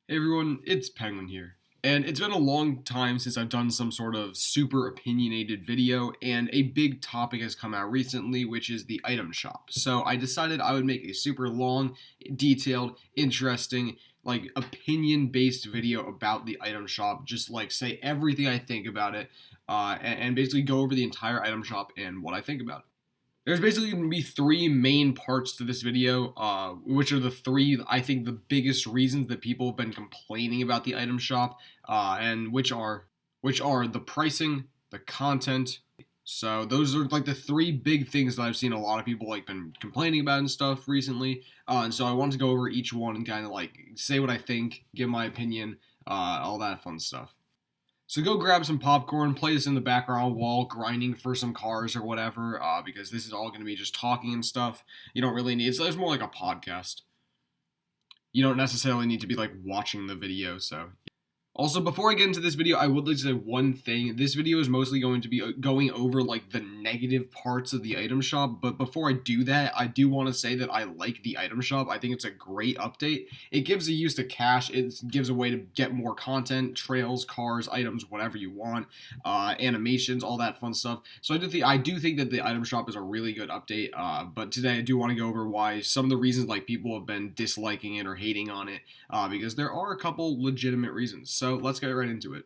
Hey everyone, it's Penguin here. And it's been a long time since I've done some sort of super opinionated video, and a big topic has come out recently, which is the item shop. So I decided I would make a super long, detailed, interesting, opinion based video about the item shop, just like say everything I think about it, and basically go over the entire item shop and what I think about it. There's basically going to be three main parts to this video, which are the three, I think, the biggest reasons that people have been complaining about the item shop, and which are the pricing, the content. So those are like the three big things that I've seen a lot of people like been complaining about and stuff recently. And so I wanted to go over each one and kind of like say what I think, give my opinion, all that fun stuff. So go grab some popcorn, play this in the background while grinding for some cars or whatever, because this is all going to be just talking and stuff. You don't really need it's more like a podcast. You don't necessarily need to be like watching the video, so also, before I get into this video, I would like to say one thing. This video is mostly going to be going over like the negative parts of the item shop, but before I do that, I do want to say that I like the item shop. I think it's a great update. It gives a use to cash. It gives a way to get more content, trails, cars, items, whatever you want, animations, all that fun stuff. So I do think that the item shop is a really good update. But today I do want to go over why some of the reasons like people have been disliking it or hating on it, because there are a couple legitimate reasons. So let's get right into it.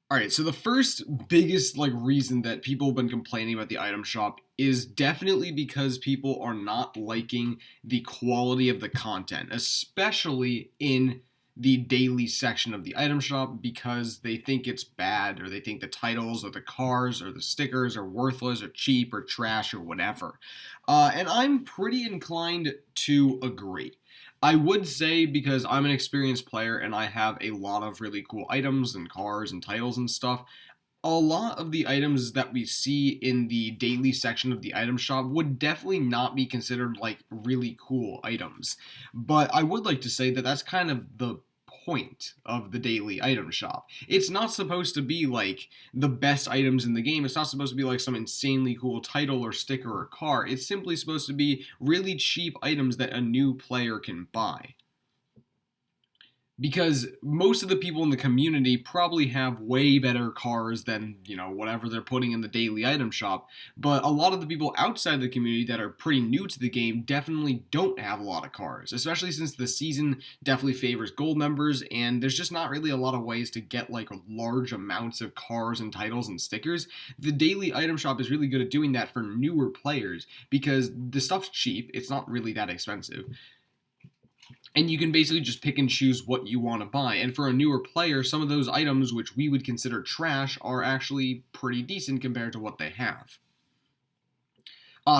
All right, so the first biggest reason that people have been complaining about the item shop is definitely because people are not liking the quality of the content, especially in the daily section of the item shop, because they think it's bad, or they think the titles or the cars or the stickers are worthless or cheap or trash or whatever. And I'm pretty inclined to agree. I would say, because I'm an experienced player and I have a lot of really cool items and cars and titles and stuff, a lot of the items that we see in the daily section of the item shop would definitely not be considered like really cool items. But I would like to say that that's kind of the point of the daily item shop. It's not supposed to be like the best items in the game. It's not supposed to be like some insanely cool title or sticker or car. It's simply supposed to be really cheap items that a new player can buy, because most of the people in the community probably have way better cars than, whatever they're putting in the daily item shop. But a lot of the people outside the community that are pretty new to the game definitely don't have a lot of cars, especially since the season definitely favors gold members, and there's just not really a lot of ways to get like large amounts of cars and titles and stickers. The daily item shop is really good at doing that for newer players, because the stuff's cheap, it's not really that expensive, and you can basically just pick and choose what you want to buy. And for a newer player, some of those items which we would consider trash are actually pretty decent compared to what they have.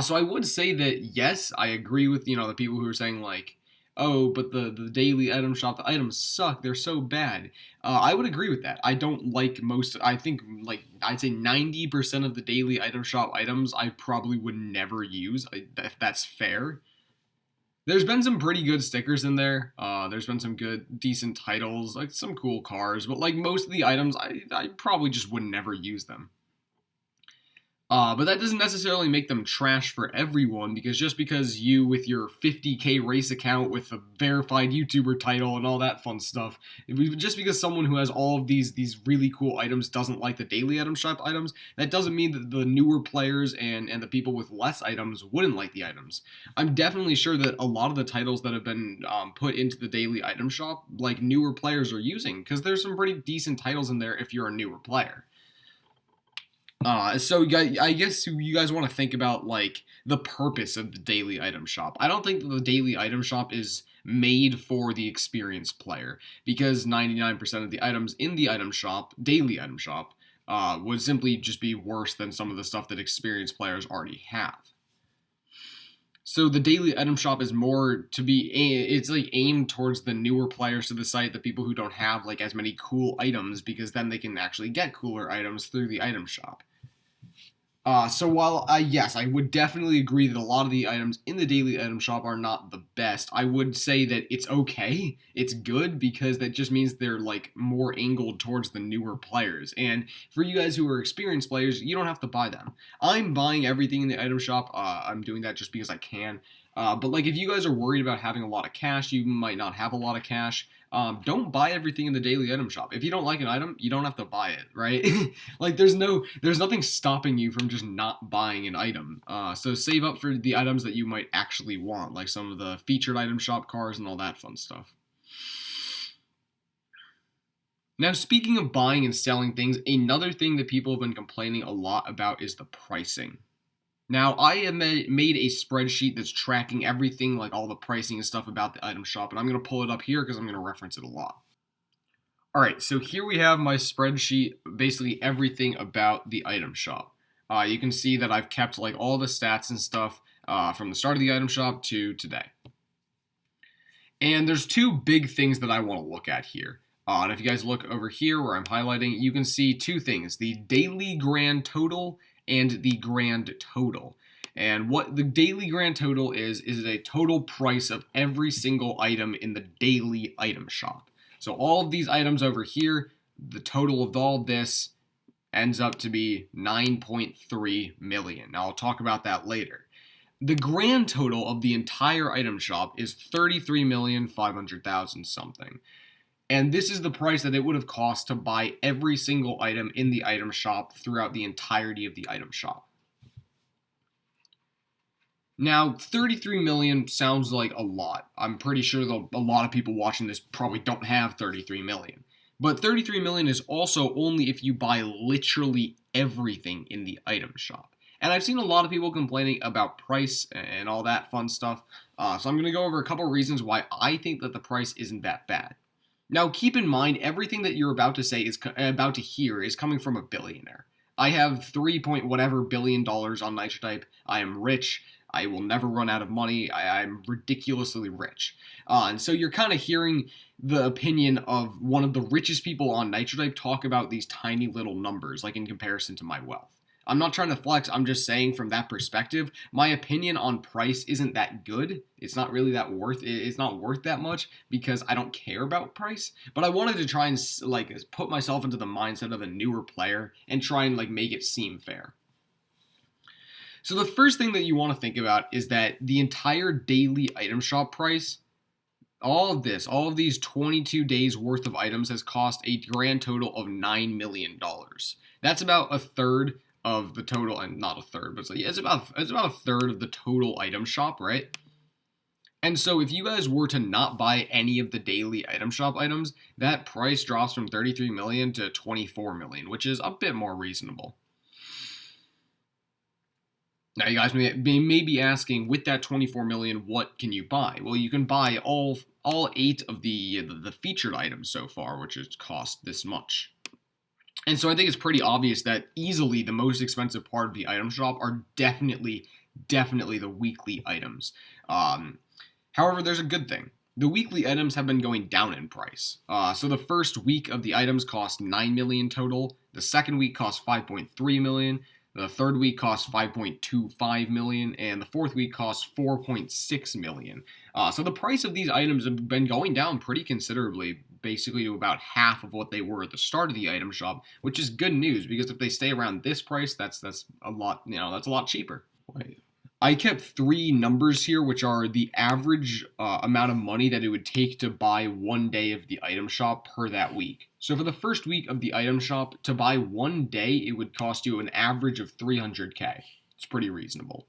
So I would say that yes, I agree with the people who are saying like, oh, but the daily item shop, the items suck, they're so bad. I would agree with that. I don't like most. I think I'd say 90% of the daily item shop items I probably would never use, if that's fair. There's been some pretty good stickers in there. There's been some good, decent titles, like some cool cars, but like most of the items, I probably just would never use them. But that doesn't necessarily make them trash for everyone, because just because you, with your 50K race account with a verified YouTuber title and all that fun stuff, just because someone who has all of these really cool items doesn't like the daily item shop items, that doesn't mean that the newer players and the people with less items wouldn't like the items. I'm definitely sure that a lot of the titles that have been put into the daily item shop, like newer players are using, because there's some pretty decent titles in there if you're a newer player. So I guess you guys want to think about like the purpose of the daily item shop. I don't think that the daily item shop is made for the experienced player, because 99% of the items in the daily item shop, would simply just be worse than some of the stuff that experienced players already have. So the daily item shop is more to be, it's like aimed towards the newer players to the site, the people who don't have like as many cool items, because then they can actually get cooler items through the item shop. So while yes, I would definitely agree that a lot of the items in the daily item shop are not the best, I would say that it's okay, it's good, because that just means they're like more angled towards the newer players. And for you guys who are experienced players, you don't have to buy them. I'm buying everything in the item shop. I'm doing that just because I can. But like if you guys are worried about having a lot of cash, you might not have a lot of cash. Don't buy everything in the daily item shop. If you don't like an item, you don't have to buy it, right? Like there's nothing stopping you from just not buying an item. So save up for the items that you might actually want, like some of the featured item shop cars and all that fun stuff. Now, speaking of buying and selling things, another thing that people have been complaining a lot about is the pricing. Now, I have made a spreadsheet that's tracking everything, like all the pricing and stuff about the item shop, and I'm going to pull it up here because I'm going to reference it a lot. Alright, so here we have my spreadsheet, basically everything about the item shop. You can see that I've kept like all the stats and stuff from the start of the item shop to today. And there's two big things that I want to look at here. And if you guys look over here where I'm highlighting, you can see two things, the daily grand total and the grand total. And what the daily grand total is a total price of every single item in the daily item shop. So all of these items over here, the total of all this ends up to be 9.3 million. Now I'll talk about that later. The grand total of the entire item shop is 33,500,000 something. And this is the price that it would have cost to buy every single item in the item shop throughout the entirety of the item shop. Now, 33 million sounds like a lot. I'm pretty sure a lot of people watching this probably don't have 33 million. But 33 million is also only if you buy literally everything in the item shop. And I've seen a lot of people complaining about price and all that fun stuff. So I'm going to go over a couple reasons why I think that the price isn't that bad. Now, keep in mind, everything that you're about to hear is coming from a billionaire. I have 3 point whatever billion dollars on Nitro Type. I am rich. I will never run out of money. I'm ridiculously rich. And so you're kind of hearing the opinion of one of the richest people on Nitro Type talk about these tiny little numbers, like in comparison to my wealth. I'm not trying to flex, I'm just saying from that perspective, my opinion on price isn't that good. It's not really that it's not worth that much because I don't care about price. But I wanted to try and like put myself into the mindset of a newer player and try and like make it seem fair. So the first thing that you want to think about is that the entire daily item shop price, all of these 22 days worth of items has cost a grand total of $9 million. That's about a third of the total, and not a third, but it's about a third of the total item shop, right? And so if you guys were to not buy any of the daily item shop items, that price drops from 33 million to 24 million, which is a bit more reasonable. Now you guys may be asking, with that 24 million, what can you buy? Well, you can buy all 8 of the featured items so far, which has cost this much. And so I think it's pretty obvious that easily the most expensive part of the item shop are definitely the weekly items. However, there's a good thing. The weekly items have been going down in price. So the first week of the items cost 9 million total. The second week cost 5.3 million. The third week cost 5.25 million, and the fourth week cost 4.6 million. So the price of these items have been going down pretty considerably, basically to about half of what they were at the start of the item shop, which is good news because if they stay around this price, that's a lot, that's a lot cheaper. I kept 3 numbers here, which are the average amount of money that it would take to buy one day of the item shop per that week. So for the first week of the item shop, to buy one day, it would cost you an average of 300K. It's pretty reasonable.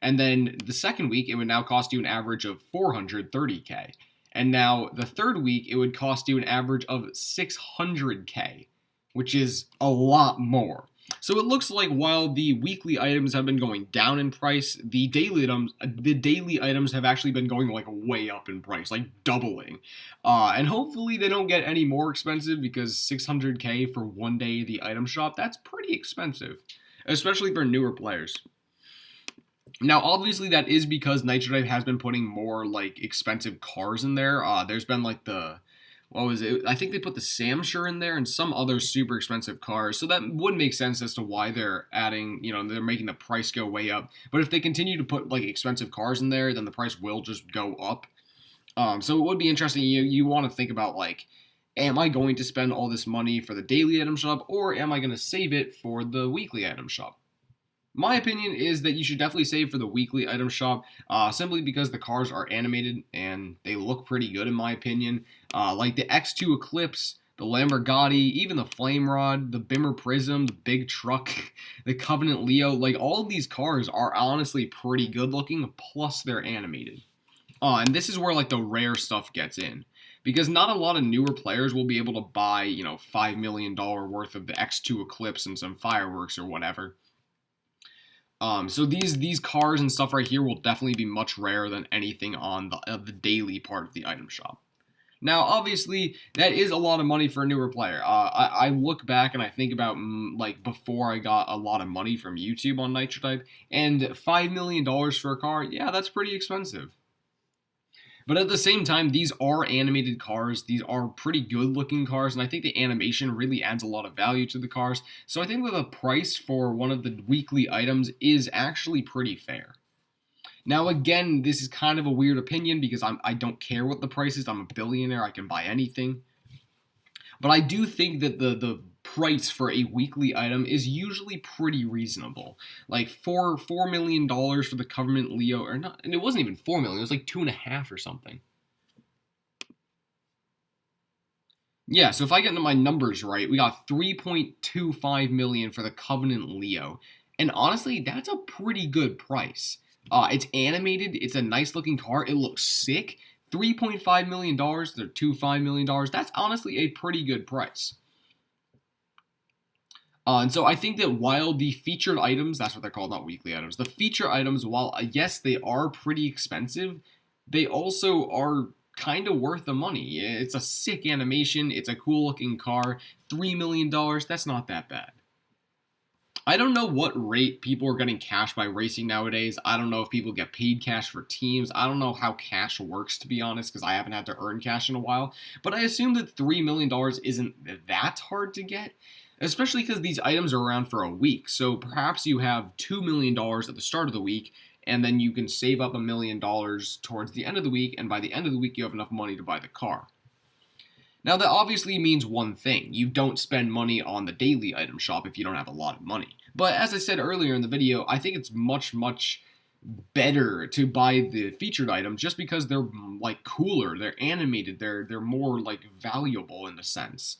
And then the second week, it would now cost you an average of 430K. And now the third week, it would cost you an average of 600K, which is a lot more. So it looks like while the weekly items have been going down in price, the daily items have actually been going like way up in price, like doubling. And hopefully they don't get any more expensive because 600K for one day the item shop, that's pretty expensive, especially for newer players. Now, obviously, that is because Nitro Type has been putting more, like, expensive cars in there. There's been, like, what was it? I think they put the Samsher in there and some other super expensive cars. So that would make sense as to why they're adding, they're making the price go way up. But if they continue to put, like, expensive cars in there, then the price will just go up. So it would be interesting. You want to think about, like, am I going to spend all this money for the daily item shop, or am I going to save it for the weekly item shop? My opinion is that you should definitely save for the weekly item shop, simply because the cars are animated and they look pretty good in my opinion. Like the X2 Eclipse, the Lamborghini, even the Flame Rod, the Bimmer Prism, the big truck, the Covenant Leo, like all of these cars are honestly pretty good looking, plus they're animated. And this is where like the rare stuff gets in. Because not a lot of newer players will be able to buy, $5 million worth of the X2 Eclipse and some fireworks or whatever. So these cars and stuff right here will definitely be much rarer than anything on the daily part of the item shop. Now, obviously, that is a lot of money for a newer player. I look back and I think about like before I got a lot of money from YouTube on Nitro Type, and $5 million for a car, yeah, that's pretty expensive. But at the same time, these are animated cars. These are pretty good looking cars, and I think the animation really adds a lot of value to the cars. So I think that the price for one of the weekly items is actually pretty fair. Now, again, this is kind of a weird opinion because I don't care what the price is. I'm a billionaire. I can buy anything. But I do think that the price for a weekly item is usually pretty reasonable. Like $4 million for the Covenant Leo, or not, and it wasn't even 4 million. It was like 2.5 or something. Yeah, so if I get into my numbers right, we got 3.25 million for the Covenant Leo. And honestly, that's a pretty good price. It's animated, it's a nice looking car, it looks sick. $3.5 million, they're $2.5 million. That's honestly a pretty good price. And so I think that while the featured items, that's what they're called, not weekly items, the feature items, while yes, they are pretty expensive, they also are kind of worth the money. It's a sick animation, it's a cool looking car, $3 million, that's not that bad. I don't know what rate people are getting cash by racing nowadays. I don't know if people get paid cash for teams. I don't know how cash works, to be honest, because I haven't had to earn cash in a while. But I assume that $3 million isn't that hard to get, especially because these items are around for a week. So perhaps you have $2 million at the start of the week, and then you can save up $1 million towards the end of the week, and by the end of the week, you have enough money to buy the car. Now, that obviously means one thing. You don't spend money on the daily item shop if you don't have a lot of money. But as I said earlier in the video, I think it's much, much better to buy the featured item just because they're like cooler, they're animated, they're more like valuable in a sense.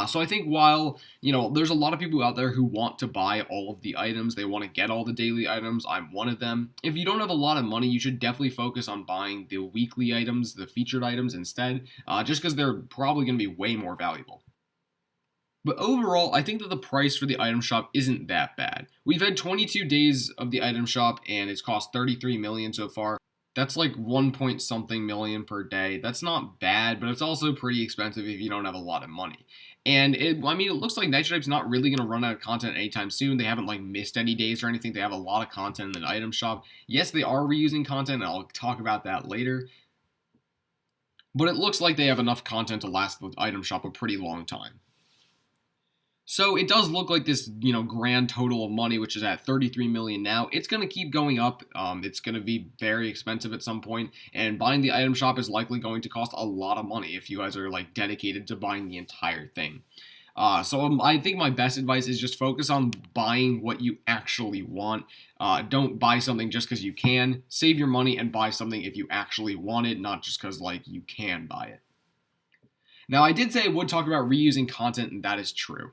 So I think while there's a lot of people out there who want to buy all of the items, they want to get all the daily items. I'm one of them. If you don't have a lot of money, you should definitely focus on buying the weekly items, the featured items instead, just because they're probably going to be way more valuable. But overall, I think that the price for the item shop isn't that bad. We've had 22 days of the item shop and it's cost 33 million so far. That's like 1 point something million per day. That's not bad, but it's also pretty expensive if you don't have a lot of money. And it looks like Nitro Type's not really going to run out of content anytime soon. They haven't like missed any days or anything. They have a lot of content in the item shop. Yes, they are reusing content, and I'll talk about that later. But it looks like they have enough content to last the item shop a pretty long time. So it does look like this, grand total of money, which is at 33 million now. It's going to keep going up. It's going to be very expensive at some point, and buying the item shop is likely going to cost a lot of money if you guys are like dedicated to buying the entire thing. So I think my best advice is just focus on buying what you actually want. Don't buy something just because you can. Save your money and buy something if you actually want it, not just because like you can buy it. Now, I did say I would talk about reusing content, and that is true.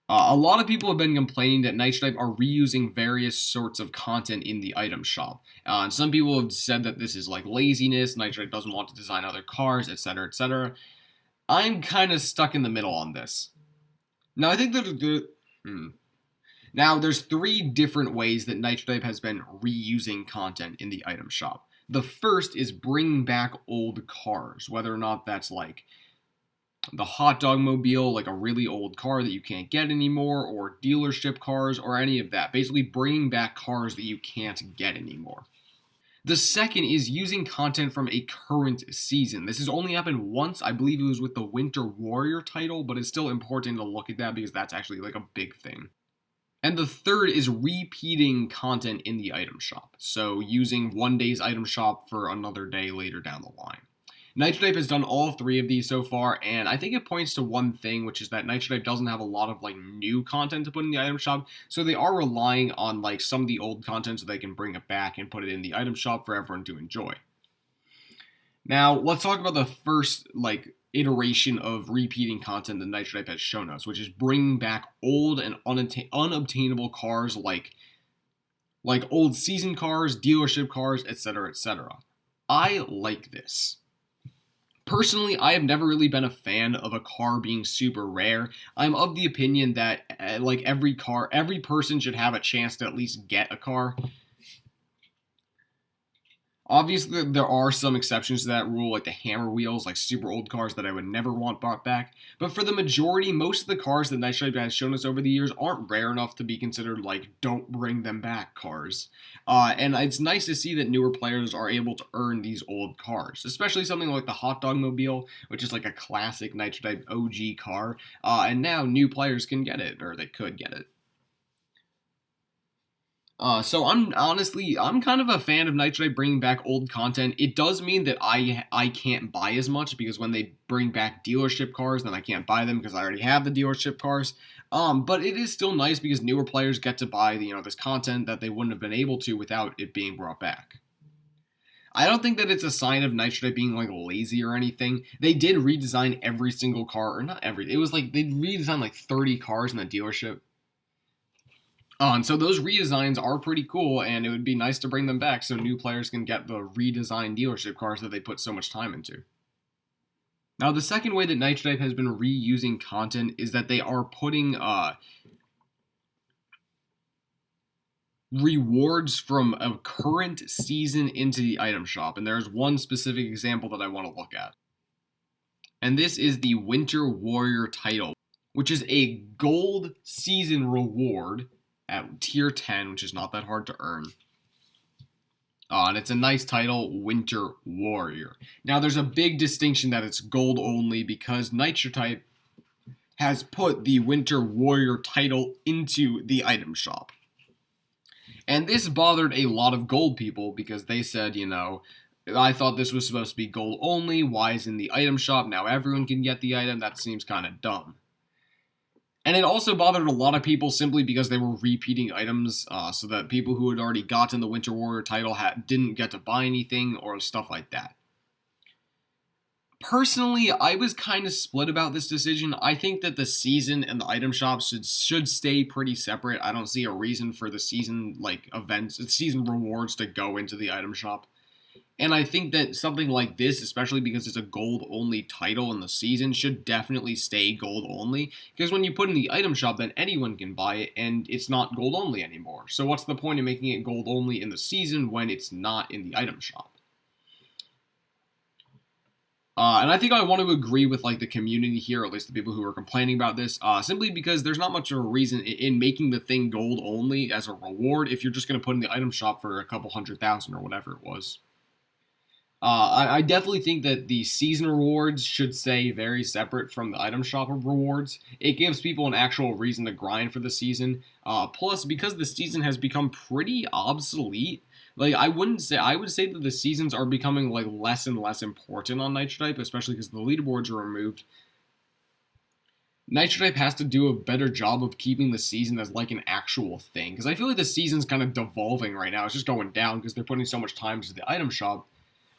A lot of people have been complaining that Nitro Type are reusing various sorts of content in the item shop. And some people have said that this is like laziness, Nitro Type doesn't want to design other cars, etc., etc. I'm kind of stuck in the middle on this. Now, I think that Now, there's 3 different ways that Nitro Type has been reusing content in the item shop. The first is bringing back old cars, whether or not that's like the hot dog mobile, like a really old car that you can't get anymore, or dealership cars, or any of that. Basically bringing back cars that you can't get anymore. The second is using content from a current season. This has only happened once. I believe it was with the Winter Warrior title, but it's still important to look at that because that's actually like a big thing. And the third is repeating content in the item shop. So using one day's item shop for another day later down the line. Nitro Type has done all three of these so far, and I think it points to one thing, which is that Nitro Type doesn't have a lot of like new content to put in the item shop, so they are relying on like some of the old content so they can bring it back and put it in the item shop for everyone to enjoy. Now, let's talk about the first like iteration of repeating content that Nitro Type has shown us, which is bringing back old and unobtainable cars like old season cars, dealership cars, etc., etc. I like this. Personally, I have never really been a fan of a car being super rare. I'm of the opinion that like every person should have a chance to at least get a car. Obviously, there are some exceptions to that rule, like the hammer wheels, like super old cars that I would never want brought back. But for the majority, most of the cars that Nitro Type has shown us over the years aren't rare enough to be considered, like, don't bring them back cars. And it's nice to see that newer players are able to earn these old cars, especially something like the Hot Dog Mobile, which is like a classic Nitro Type OG car. And now new players can get it, or they could get it. So I'm kind of a fan of Nitro Type bringing back old content. It does mean that I can't buy as much because when they bring back dealership cars, then I can't buy them because I already have the dealership cars. But it is still nice because newer players get to buy this content that they wouldn't have been able to without it being brought back. I don't think that it's a sign of Nitro Type being like lazy or anything. They did redesign every single car, or not every. It was like they redesigned like 30 cars in the dealership. And so those redesigns are pretty cool, and it would be nice to bring them back so new players can get the redesigned dealership cars that they put so much time into. Now, the second way that Nitro Type has been reusing content is that they are putting rewards from a current season into the item shop, and there's one specific example that I want to look at. And this is the Winter Warrior title, which is a gold season reward at tier 10, which is not that hard to earn. And it's a nice title, Winter Warrior. Now, there's a big distinction that it's gold only because Nitro Type has put the Winter Warrior title into the item shop. And this bothered a lot of gold people because they said, I thought this was supposed to be gold only. Why is it in the item shop? Now everyone can get the item. That seems kind of dumb. And it also bothered a lot of people simply because they were repeating items, so that people who had already gotten the Winter Warrior title didn't get to buy anything or stuff like that. Personally, I was kind of split about this decision. I think that the season and the item shop should stay pretty separate. I don't see a reason for the season season rewards to go into the item shop. And I think that something like this, especially because it's a gold-only title in the season, should definitely stay gold-only. Because when you put in the item shop, then anyone can buy it, and it's not gold-only anymore. So what's the point of making it gold-only in the season when it's not in the item shop? And I think I want to agree with the community here, or at least the people who are complaining about this, simply because there's not much of a reason in making the thing gold-only as a reward if you're just going to put in the item shop for a couple 100,000 or whatever it was. I definitely think that the season rewards should stay very separate from the item shop rewards. It gives people an actual reason to grind for the season. Plus, because the season has become pretty obsolete, I would say that the seasons are becoming less and less important on Nitro Type, especially because the leaderboards are removed. Nitro Type has to do a better job of keeping the season as an actual thing, because I feel like the season's kind of devolving right now. It's just going down because they're putting so much time into the item shop.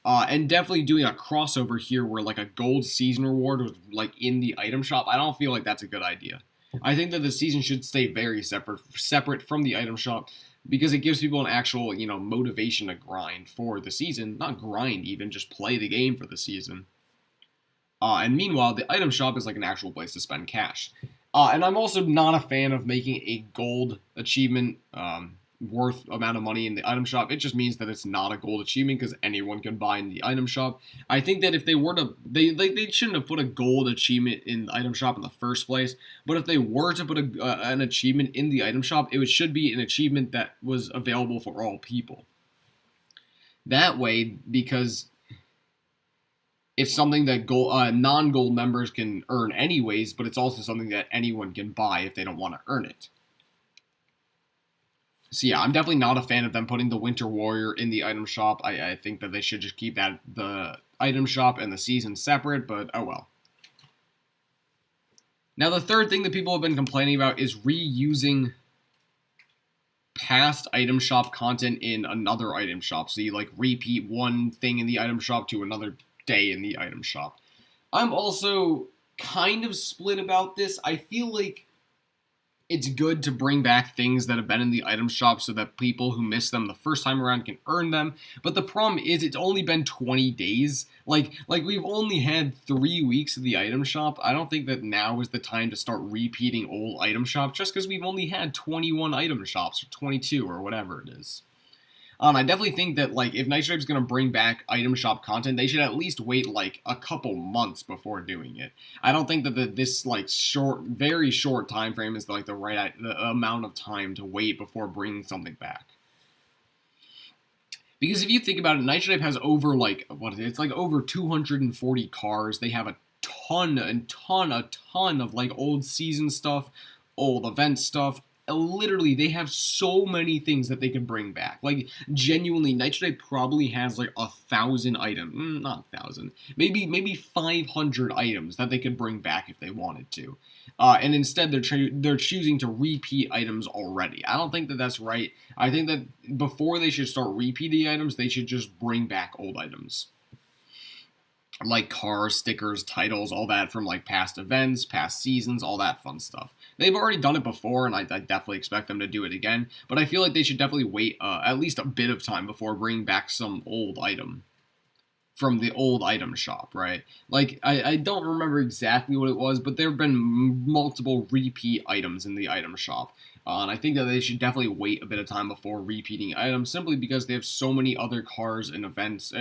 And definitely doing a crossover here where a gold season reward was in the item shop. I don't feel like that's a good idea. I think that the season should stay very separate from the item shop because it gives people an actual, motivation to grind for the season. Not grind even, just play the game for the season. And meanwhile, the item shop is an actual place to spend cash. And I'm also not a fan of making a gold achievement worth amount of money in the item shop. It just means that it's not a gold achievement because anyone can buy in the item shop. I think that if they were to, they shouldn't have put a gold achievement in the item shop in the first place, but if they were to put an achievement in the item shop, it should be an achievement that was available for all people. That way, because it's something that non-gold members can earn anyways, but it's also something that anyone can buy if they don't want to earn it. So yeah, I'm definitely not a fan of them putting the Winter Warrior in the item shop. I think that they should just keep the item shop and the season separate, but oh well. Now, the third thing that people have been complaining about is reusing past item shop content in another item shop. So you like repeat one thing in the item shop to another day in the item shop. I'm also kind of split about this. I feel like it's good to bring back things that have been in the item shop so that people who missed them the first time around can earn them. But the problem is it's only been 20 days. Like we've only had 3 weeks of the item shop. I don't think that now is the time to start repeating old item shops just because we've only had 21 item shops or 22 or whatever it is. I definitely think that, like, if Nitro Type is going to bring back item shop content, they should at least wait, like, a couple months before doing it. I don't think that this, like, very short time frame is, like, the amount of time to wait before bringing something back. Because if you think about it, Nitro Type has over, like, it's like over 240 cars. They have a ton of, like, old season stuff, old event stuff. Literally, they have so many things that they can bring back. Like, genuinely, Nitro Type probably has like 1,000 items. Not 1,000. Maybe 500 items that they could bring back if they wanted to. And instead, they're choosing to repeat items already. I don't think that that's right. I think that before they should start repeating items, they should just bring back old items. Like cars, stickers, titles, all that from like past events, past seasons, all that fun stuff. They've already done it before, and I definitely expect them to do it again, but I feel like they should definitely wait at least a bit of time before bringing back some old item from the old item shop, right? Like, I don't remember exactly what it was, but there have been multiple repeat items in the item shop. And I think that they should definitely wait a bit of time before repeating items, simply because they have so many other cars and events,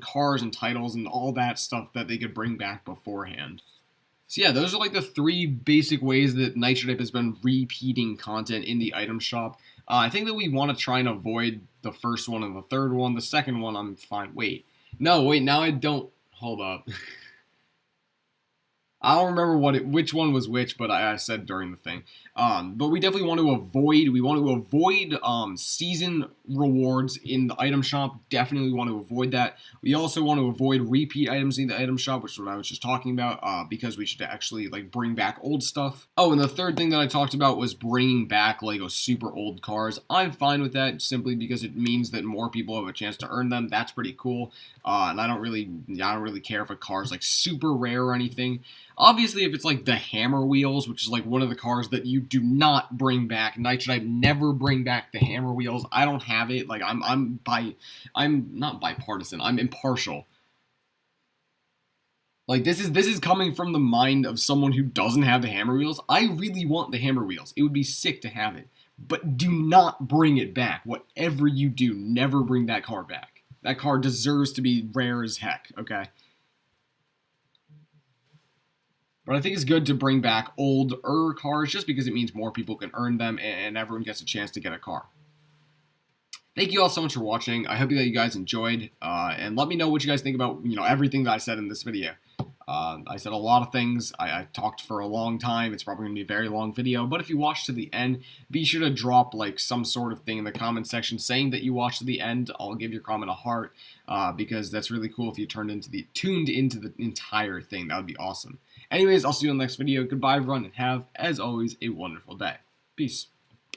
cars and titles and all that stuff that they could bring back beforehand. So yeah, those are like the 3 basic ways that Nitro Type has been repeating content in the item shop. I think that we want to try and avoid the first one and the third one. The second one, I'm fine. Now I don't. Hold up. I don't remember which one was which, but I said during the thing. But we definitely want to avoid season rewards in the item shop. Definitely want to avoid that. We also want to avoid repeat items in the item shop, which is what I was just talking about, because we should actually like bring back old stuff. Oh, and the third thing that I talked about was bringing back Lego super old cars. I'm fine with that simply because it means that more people have a chance to earn them. That's pretty cool. And I don't really care if a car is like super rare or anything. Obviously, if it's like the Hammer Wheels, which is like one of the cars that you do not bring back, Nitro Type never bring back the Hammer Wheels. I don't have it. Like I'm not bipartisan. I'm impartial. Like this is coming from the mind of someone who doesn't have the Hammer Wheels. I really want the Hammer Wheels. It would be sick to have it. But do not bring it back. Whatever you do, never bring that car back. That car deserves to be rare as heck, okay? But I think it's good to bring back older cars just because it means more people can earn them and everyone gets a chance to get a car. Thank you all so much for watching. I hope that you guys enjoyed. And let me know what you guys think about everything that I said in this video. I said a lot of things. I talked for a long time. It's probably going to be a very long video. But if you watch to the end, be sure to drop like some sort of thing in the comment section saying that you watched to the end. I'll give your comment a heart because that's really cool if you tuned into the entire thing. That would be awesome. Anyways, I'll see you in the next video. Goodbye, everyone, and have, as always, a wonderful day. Peace.